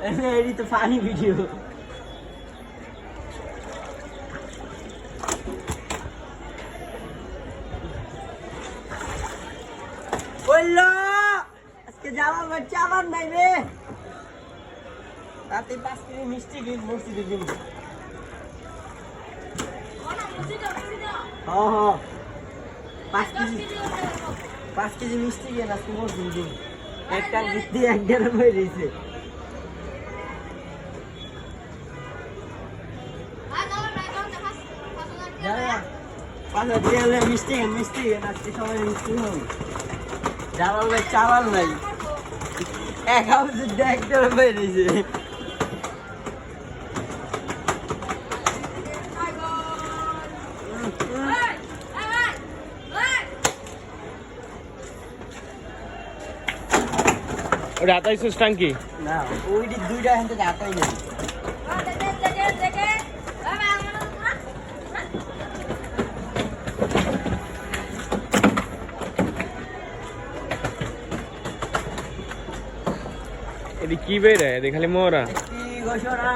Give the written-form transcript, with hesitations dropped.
এডি তো funny video বললো আজকে যাওয়া বাচ্চা আমার নাই রে রাতে 5 কেজি মিষ্টি কিন মসজিদে দিন হ্যাঁ 5 কেজি মিষ্টি কিন আজকে মসজিদে দিন একটা গিফট এক গ্রাম হয়ে গেছে মিষ্টি আজকে সবাই মিষ্টি হবে জামাল ভাই চালাল নাই এক হাউসে দেখ করে বেরিয়েছে ওটা আতাইছিস টাঙ্কি না ওই দুইটা হাতে আতাই নেই এটি কি বের হয় খালি মোরা কি ঘোষণা